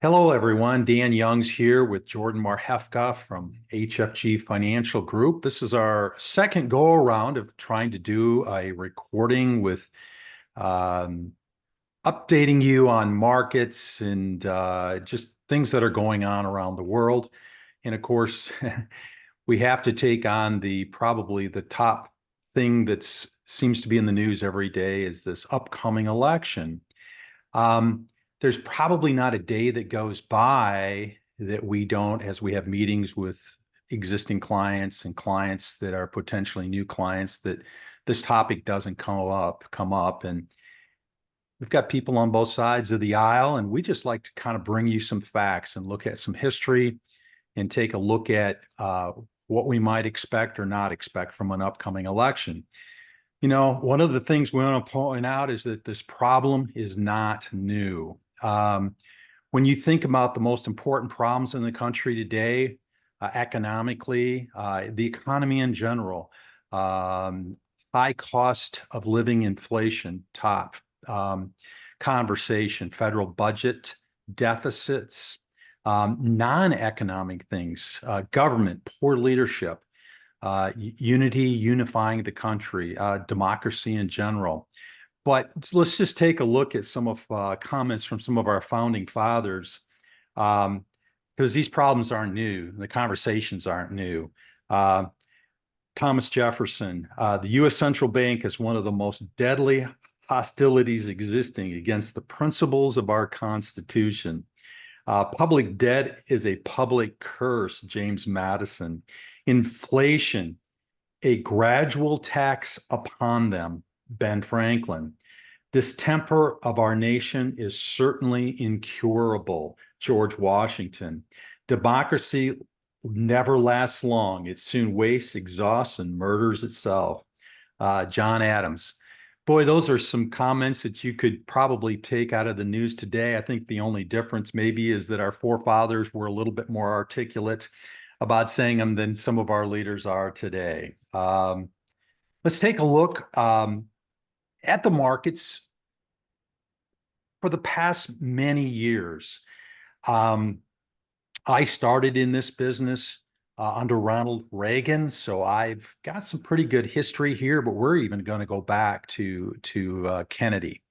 Hello, everyone. Dan Young's here with Jordan Marhefka from HFG Financial Group. This is our second go around of trying to do a recording with um, updating you on markets and just things that are going on around the world. And of course, we have to take on the probably the top thing that seems to be in the news every day is this upcoming election. Um, there's probably not a day that goes by that we don't, as we have meetings with existing clients and clients that are potentially new clients, that this topic doesn't come up. And we've got people on both sides of the aisle, and we just like to kind of bring you some facts and look at some history and take a look at what we might expect or not expect from an upcoming election. One of the things we want to point out is that this problem is not new. When you think about the most important problems in the country today, economically, the economy in general, high cost of living inflation, top conversation, federal budget deficits, non-economic things, government, poor leadership, unifying the country, democracy in general. But let's just take a look at some of comments from some of our founding fathers, because these problems aren't new. The conversations aren't new. Uh, Thomas Jefferson, the U.S. Central Bank is one of the most deadly hostilities existing against the principles of our Constitution. Public debt is a public curse, James Madison. Inflation, a gradual tax upon them, Ben Franklin. Distemper of our nation is certainly incurable, George Washington. Democracy never lasts long. It soon wastes, exhausts, and murders itself. John Adams. Boy, those are some comments that you could probably take out of the news today. I think the only difference maybe is that our forefathers were a little bit more articulate about saying them than some of our leaders are today. Let's take a look at the markets for the past many years. Um, I started in this business under Ronald Reagan, so I've got some pretty good history here, but we're even going to go back to Kennedy.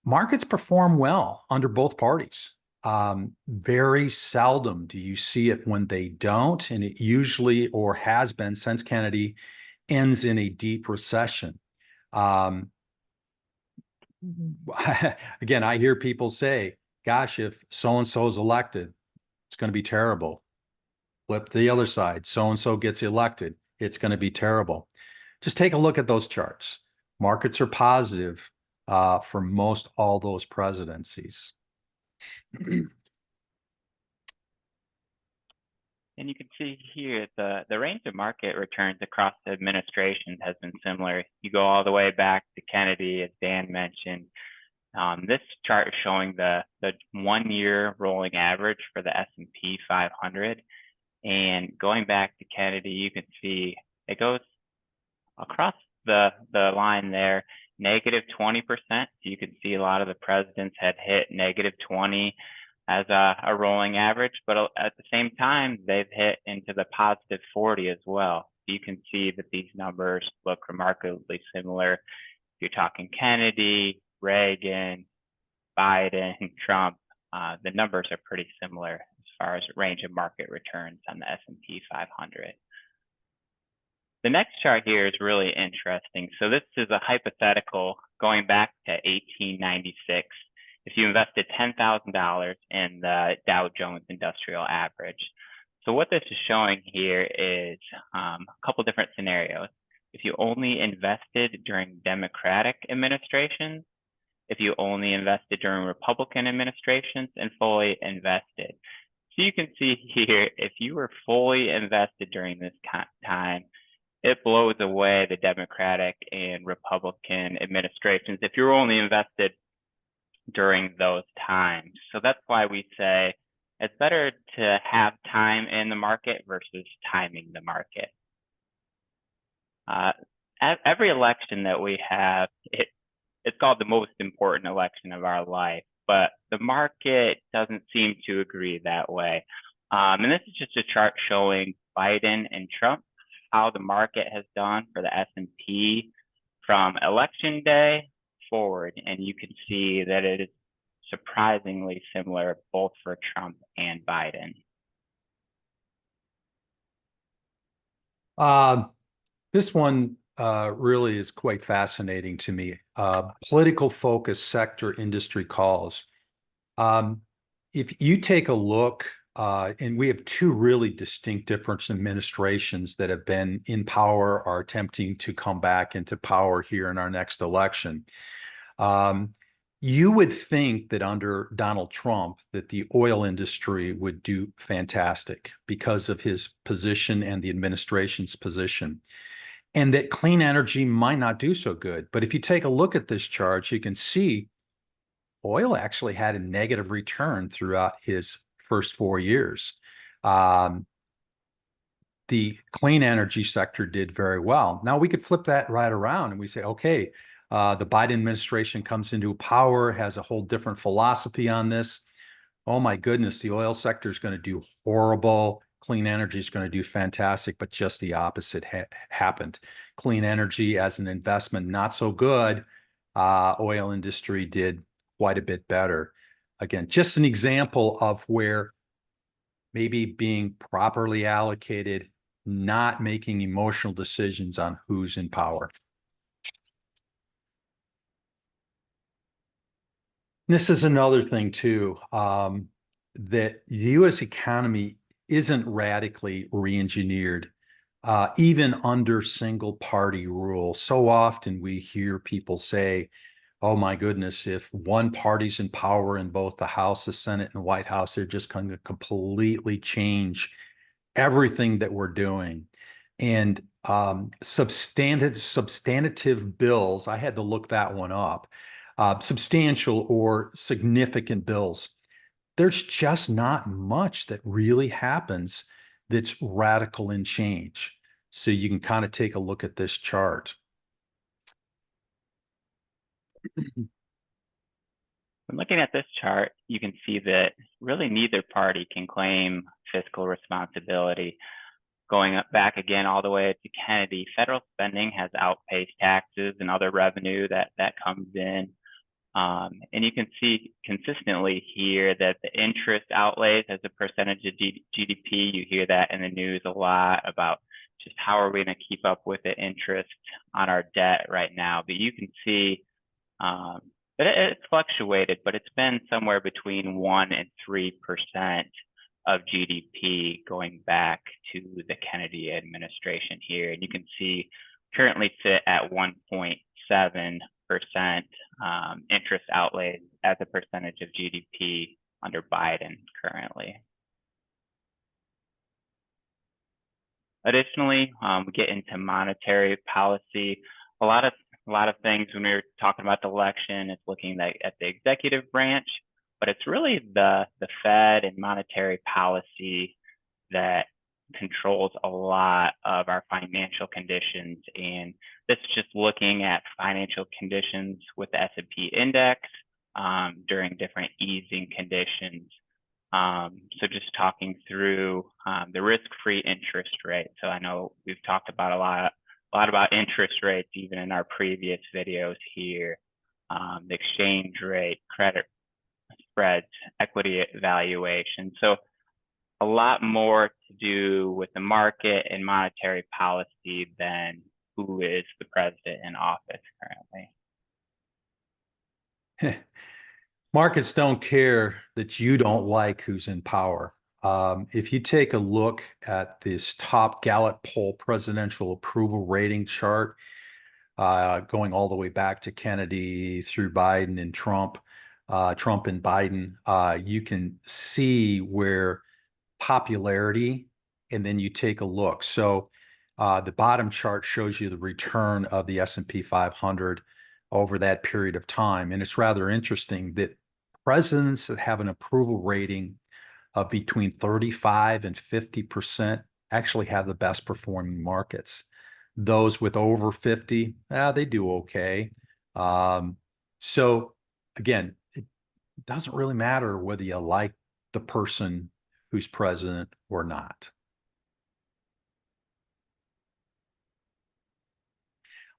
Markets perform well under both parties. Very seldom do you see it when they don't, and it usually, or has been since Kennedy, ends in a deep recession. Um, Again, I hear people say, gosh, if so-and-so is elected, it's going to be terrible. Flip to the other side, so-and-so gets elected, it's going to be terrible. Just take a look at those charts. Markets are positive for most all those presidencies. And you can see here the range of market returns across the administrations has been similar. You go all the way back to Kennedy, as Dan mentioned. This chart is showing the 1 year rolling average for the S&P 500. And going back to Kennedy, you can see it goes across the line there, negative 20%. So you can see a lot of the presidents had hit negative 20 as a rolling average, but at the same time, they've hit into the positive 40 as well. You can see that these numbers look remarkably similar. If you're talking Kennedy, Reagan, Biden, Trump, the numbers are pretty similar as far as range of market returns on the S&P 500. The next chart here is really interesting. So this is a hypothetical going back to 1896. If you invested $10,000 in the Dow Jones Industrial Average. So what this is showing here is a couple different scenarios. If you only invested during Democratic administrations, if you only invested during Republican administrations, and fully invested. So you can see here, if you were fully invested during this time, it blows away the Democratic and Republican administrations if you're only invested during those times. So that's why we say it's better to have time in the market versus timing the market. Every election that we have, it's called the most important election of our life. but the market doesn't seem to agree that way. And this is just a chart showing Biden and Trump, how the market has done for the S&P from election day forward. And you can see that it is surprisingly similar both for Trump and Biden. This one really is quite fascinating to me. Political focus sector industry calls. If you take a look, and we have two really distinct different administrations that have been in power, are attempting to come back into power here in our next election. You would think that under Donald Trump, that the oil industry would do fantastic because of his position and the administration's position, and that clean energy might not do so good. But if you take a look at this chart, you can see oil actually had a negative return throughout his first 4 years. The clean energy sector did very well. Now we could flip that right around and we say, okay, the Biden administration comes into power, has a whole different philosophy on this. Oh my goodness, the oil sector is going to do horrible. Clean energy is going to do fantastic, but just the opposite happened. Clean energy as an investment, not so good. Oil industry did quite a bit better. Again, just an example of where maybe being properly allocated, not making emotional decisions on who's in power. This is another thing too, that the U.S. economy isn't radically re-engineered, even under single party rule. So often we hear people say, oh my goodness, if one party's in power in both the House, the Senate, and the White House, they're just going to completely change everything that we're doing. And substantive bills, I had to look that one up, substantial or significant bills, there's just not much that really happens that's radical in change. So you can kind of take a look at this chart. When looking at this chart, you can see that really neither party can claim fiscal responsibility. Going back again all the way to Kennedy, federal spending has outpaced taxes and other revenue that comes in. And you can see consistently here that the interest outlays as a percentage of GDP, you hear that in the news a lot about just how are we going to keep up with the interest on our debt right now. But you can see that it's fluctuated, but it's been somewhere between 1% and 3% of GDP going back to the Kennedy administration here. And you can see currently sit at 1.7% interest outlays as a percentage of GDP under Biden currently. Additionally, we get into monetary policy. A lot of things when we're talking about the election, it's looking at the executive branch, but it's really the Fed and monetary policy that controls a lot of our financial conditions. And this is just looking at financial conditions with the S&P index during different easing conditions. So just talking through the risk-free interest rate. So I know we've talked about a lot about interest rates even in our previous videos here. The exchange rate, credit spreads, equity valuation. So a lot more to do with the market and monetary policy than who is the president in office currently. Markets don't care that you don't like who's in power. If you take a look at this top Gallup poll presidential approval rating chart, going all the way back to Kennedy through Biden and Trump and Biden, you can see where popularity, and then you take a look. So the bottom chart shows you the return of the S&P 500 over that period of time. And it's rather interesting that presidents that have an approval rating of between 35 and 50% actually have the best performing markets. Those with over 50, they do okay. So again, it doesn't really matter whether you like the person who's president or not.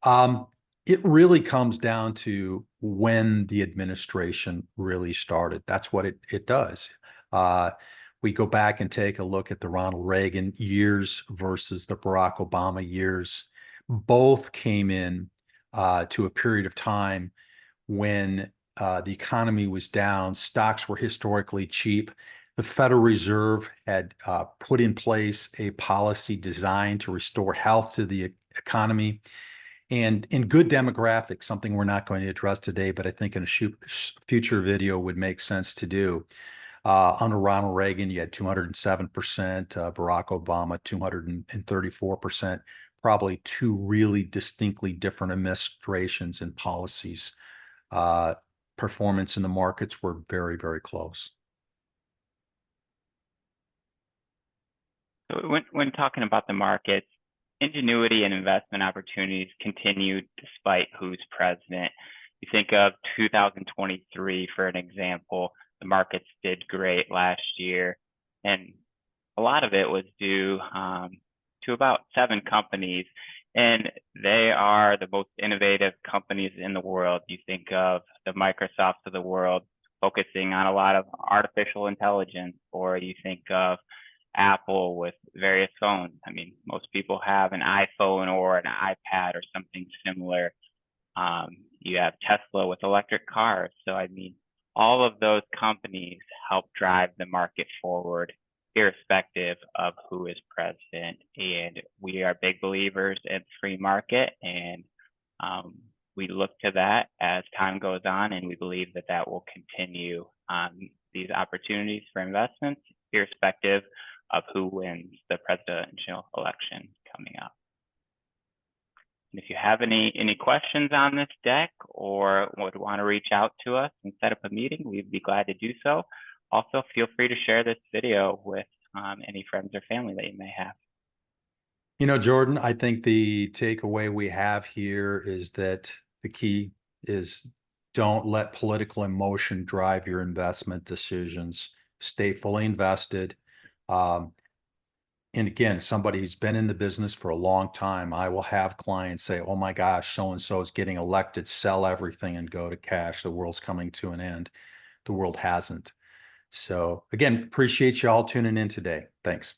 Um, it really comes down to when the administration really started. That's what it does. Uh, we go back and take a look at the Ronald Reagan years versus the Barack Obama years. Both came in to a period of time when the economy was down, stocks were historically cheap. The Federal Reserve had put in place a policy designed to restore health to the economy and in good demographics, something we're not going to address today, but I think in a future video would make sense to do. Under Ronald Reagan, you had 207%, Barack Obama, 234%, probably two really distinctly different administrations and policies. Performance in the markets were very, very close. So when talking about the markets, ingenuity and investment opportunities continued despite who's president. You think of 2023 for an example, the markets did great last year, and a lot of it was due to about 7 companies, and they are the most innovative companies in the world. You think of the Microsofts of the world focusing on a lot of artificial intelligence, or you think of Apple with various phones. I mean, most people have an iPhone or an iPad or something similar. You have Tesla with electric cars. So, I mean, all of those companies help drive the market forward, irrespective of who is president. And we are big believers in free market, and we look to that as time goes on, and we believe that that will continue these opportunities for investments, irrespective of who wins the presidential election coming up. And if you have any questions on this deck or would want to reach out to us and set up a meeting, we'd be glad to do so. Also, feel free to share this video with any friends or family that you may have. You know, Jordan, I think the takeaway we have here is that the key is don't let political emotion drive your investment decisions. Stay fully invested. And again, somebody who's been in the business for a long time, I will have clients say, oh my gosh, so-and-so is getting elected, sell everything and go to cash. The world's coming to an end. The world hasn't. So again, appreciate you all tuning in today. Thanks.